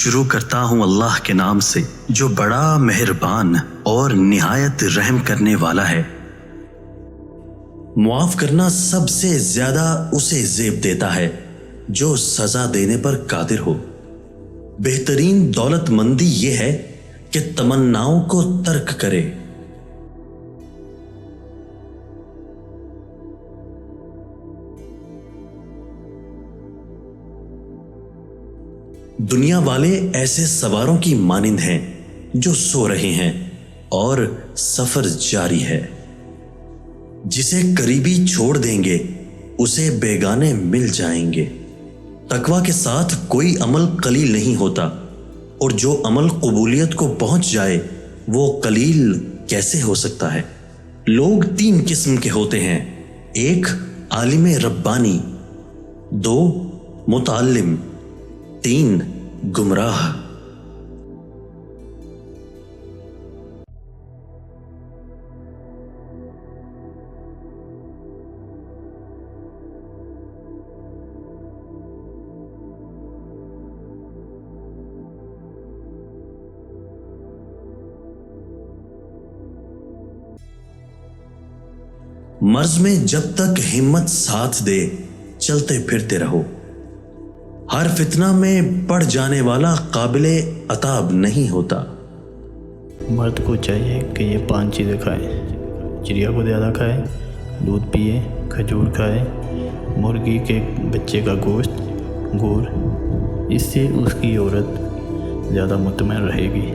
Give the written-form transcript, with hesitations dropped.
شروع کرتا ہوں اللہ کے نام سے جو بڑا مہربان اور نہایت رحم کرنے والا ہے۔ معاف کرنا سب سے زیادہ اسے زیب دیتا ہے جو سزا دینے پر قادر ہو۔ بہترین دولت مندی یہ ہے کہ تمناؤں کو ترک کرے۔ دنیا والے ایسے سواروں کی مانند ہیں جو سو رہے ہیں اور سفر جاری ہے۔ جسے قریبی چھوڑ دیں گے اسے بیگانے مل جائیں گے۔ تقویٰ کے ساتھ کوئی عمل قلیل نہیں ہوتا، اور جو عمل قبولیت کو پہنچ جائے وہ قلیل کیسے ہو سکتا ہے؟ لوگ تین قسم کے ہوتے ہیں: ایک عالم ربانی، دو متعلم، تین گمراہ۔ مرض میں جب تک ہمت ساتھ دے چلتے پھرتے رہو۔ ہر فتنہ میں پڑ جانے والا قابل عتاب نہیں ہوتا۔ مرد کو چاہیے کہ یہ 5 چیزیں کھائے: چڑیا کو زیادہ کھائے، دودھ پیے، کھجور کھائے، مرغی کے بچے کا گوشت، گڑ۔ اس سے اس کی عورت زیادہ مطمئن رہے گی۔